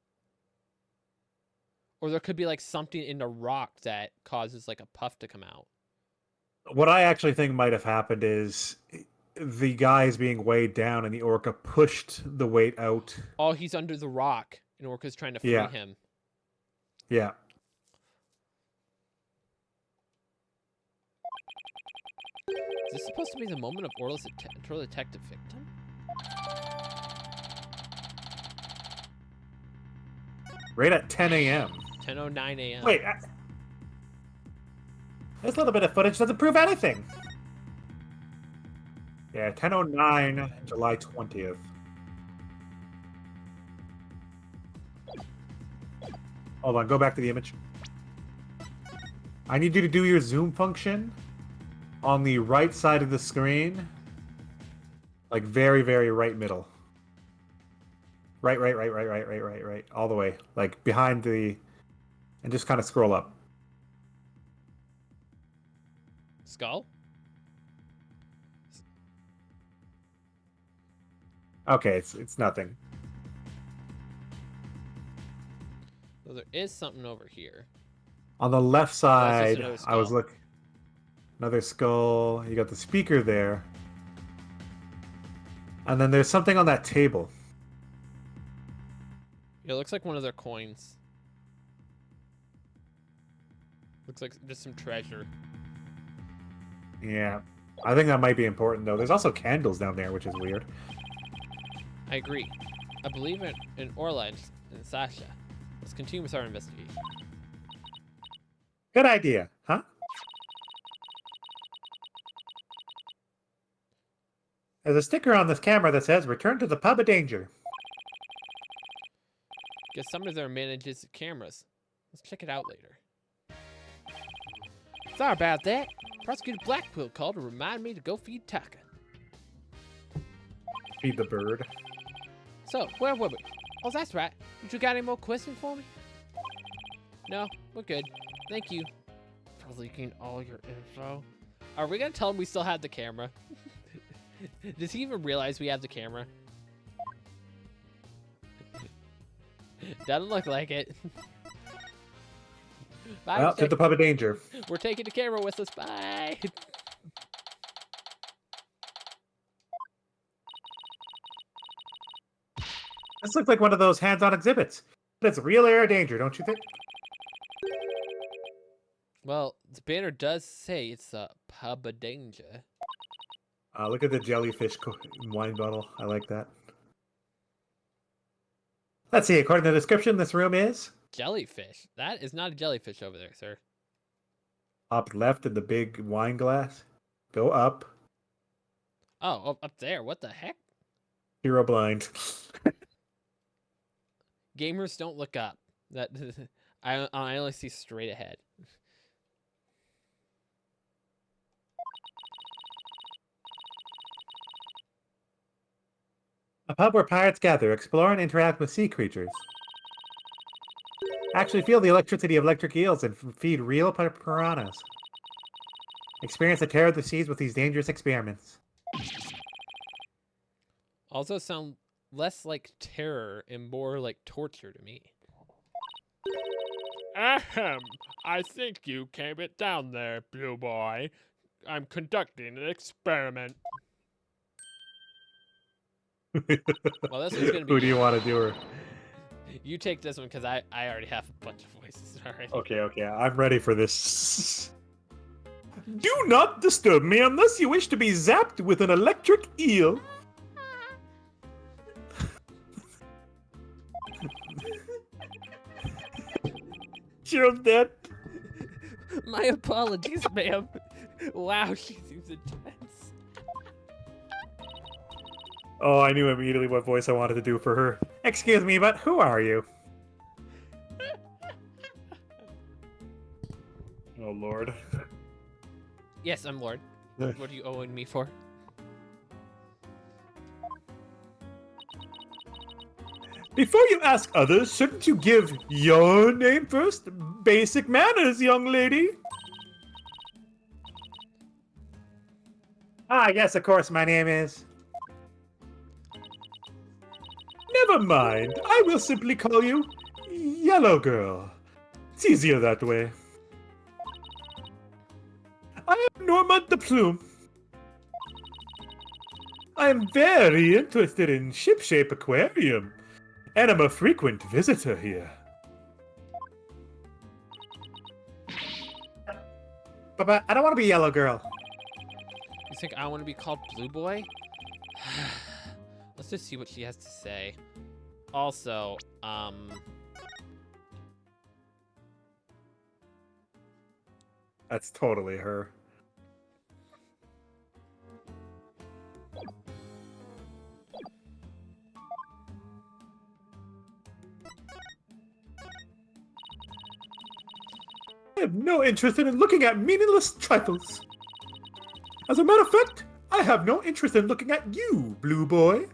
Or there could be like something in the rock that causes like a puff to come out. What I actually think might have happened is the guy's being weighed down and the Orca pushed the weight out. Oh, he's under the rock and Orca's trying to free him. Yeah. Is this supposed to be the moment of Orla's detective victim? Right at 10 a.m. 10:09 a.m. Wait. This little bit of footage doesn't prove anything. Yeah, 10:09, July 20th. Hold on, go back to the image. I need you to do your zoom function on the right side of the screen. Like very, very right middle. Right. All the way. Like behind the... And just kind of scroll up. Skull? Okay, it's nothing. So there is something over here. On the left side, another I was skull. looking... Another skull. You got the speaker there. And then there's something on that table. Yeah, it looks like one of their coins. Looks like just some treasure. Yeah. I think that might be important, though. There's also candles down there, which is weird. I agree. I believe in Orla and Sasha. Let's continue with our investigation. Good idea, huh? There's a sticker on this camera that says, "Return to the pub of danger." Guess somebody there manages the cameras. Let's check it out later. Sorry about that. Prosecutor Blackquill called to remind me to go feed Taka. Feed the bird. So, where were we? Oh, that's right. Did you got any more questions for me? No, we're good. Thank you for leaking all your info. Are we gonna tell him we still have the camera? Does he even realize we have the camera? Doesn't look like it. Bye, Well, to the pub of danger. we're taking the camera with us. Bye. This looks like one of those hands-on exhibits. But it's real air danger, don't you think? Well, the banner does say it's a pub of danger. Look at the jellyfish wine bottle. I like that. Let's see. According to the description, this room is... Jellyfish? That is not a jellyfish over there, sir. Up left in the big wine glass. Go up. Oh, up there. What the heck? Hero blind. Gamers don't look up. That I only see straight ahead. A pub where pirates gather, explore, and interact with sea creatures. Actually feel the electricity of electric eels and feed real piranhas. Experience the terror of the seas with these dangerous experiments. Also sound less like terror and more like torture to me. Ahem. I think you came it down there, Blue Boy. I'm conducting an experiment. Well, this one's gonna be... Who do you want to do her? You take this one because I already have a bunch of voices already. Okay. I'm ready for this. Do not disturb me unless you wish to be zapped with an electric eel. Shiro's dead. My apologies, ma'am. Wow, she seems intense. Oh, I knew immediately what voice I wanted to do for her. Excuse me, but who are you? Oh, Lord. Yes, I'm Lord. What are you owing me for? Before you ask others, shouldn't you give your name first? Basic manners, young lady. Ah, yes, of course, my name is... Never mind. I will simply call you Yellow Girl. It's easier that way. I am Norma the Plume. I am very interested in Shipshape Aquarium, and I'm a frequent visitor here. But I don't want to be Yellow Girl. You think I want to be called Blue Boy? Let's just see what she has to say. Also, That's totally her. I have no interest in looking at meaningless trifles. As a matter of fact, I have no interest in looking at you, blue boy.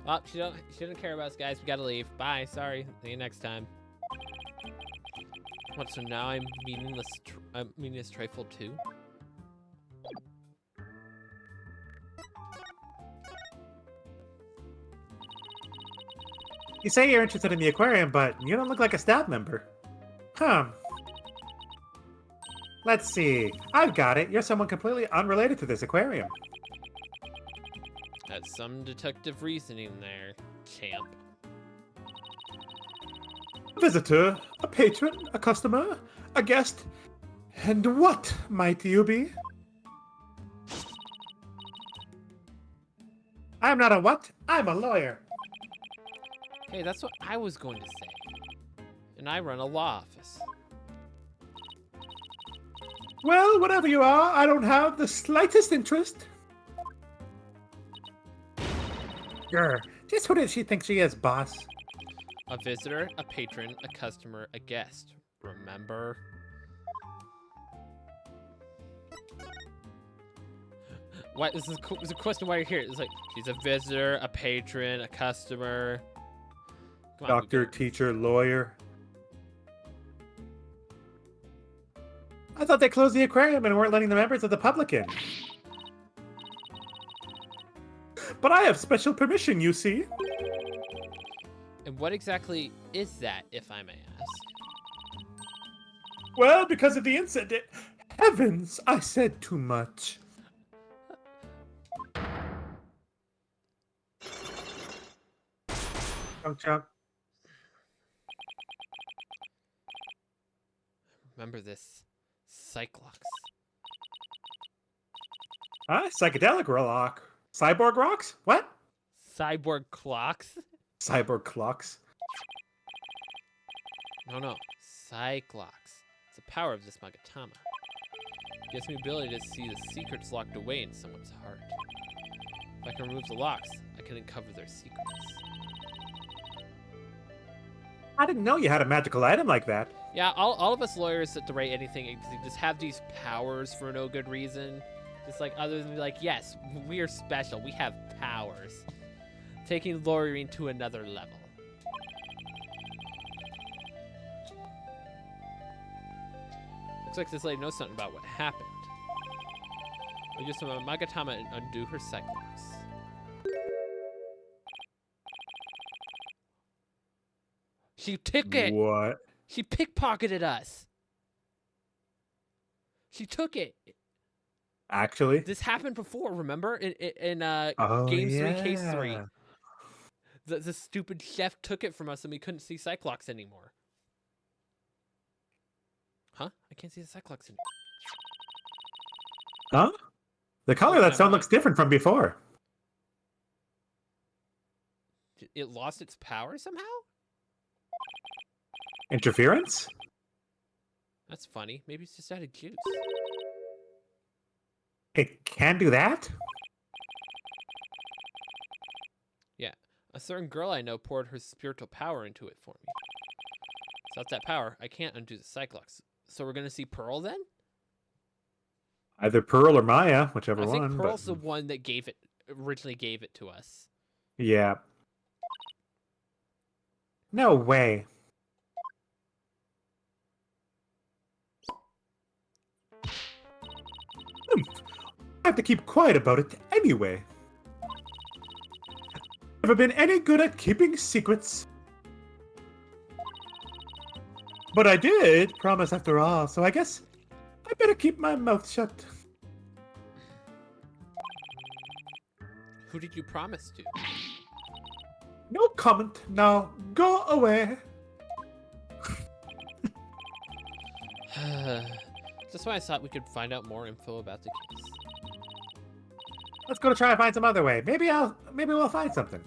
Oh, she doesn't care about us, guys. We gotta leave. Bye. Sorry. See you next time. What? So now I'm meaningless trifle too. You say you're interested in the aquarium, but you don't look like a staff member. Let's see. I've got it. You're someone completely unrelated to this aquarium. That's some deductive reasoning there, champ. A visitor, a patron, a customer, a guest, and what might you be? I'm not a what? I'm a lawyer. Hey, that's what I was going to say. And I run a law office. Well, whatever you are, I don't have the slightest interest. Grr, just who does she think she is, boss? A visitor, a patron, a customer, a guest. Remember? What? This is a question why you're here. It's like, she's a visitor, a patron, a customer. Come on, Doctor, teacher, lawyer. I thought they closed the aquarium and weren't letting the members of the public in. But I have special permission, you see. And what exactly is that, if I may ask? Well, because of the incident. Heavens, I said too much. Chunk, chunk. Remember this. Cyclops. Huh? Psychedelic rock. Cyborg rocks? What? Cyborg clocks? Cyborg clocks. No. Cyclops. It's the power of this Magatama. It gives me the ability to see the secrets locked away in someone's heart. If I can remove the locks, I can uncover their secrets. I didn't know you had a magical item like that. Yeah, all of us lawyers at the rate anything just have these powers for no good reason. Just like other than like, yes, we are special. We have powers. Taking lawyering to another level. Looks like this lady knows something about what happened. We just want Magatama and undo her Cyclops. She took it! What? She pickpocketed us! She took it! Actually? This happened before, remember? In Oh, Game 3, yeah. Case 3. The stupid chef took it from us and we couldn't see Cyclops anymore. Huh? I can't see the Cyclops anymore. Huh? The color of that stone looks different from before. It lost its power somehow? Interference? That's funny. Maybe it's just out of juice. It can do that? Yeah. A certain girl I know poured her spiritual power into it for me. Without that power, I can't undo the Cyclops. So we're gonna see Pearl then? Either Pearl or Maya, whichever I think one. Pearl's the one that originally gave it to us. Yeah. No way. I have to keep quiet about it anyway. Never been any good at keeping secrets. But I did promise after all, so I guess I better keep my mouth shut. Who did you promise to? No comment. Now go away. That's why I thought we could find out more info about the case. Let's go to try and find some other way. Maybe we'll find something.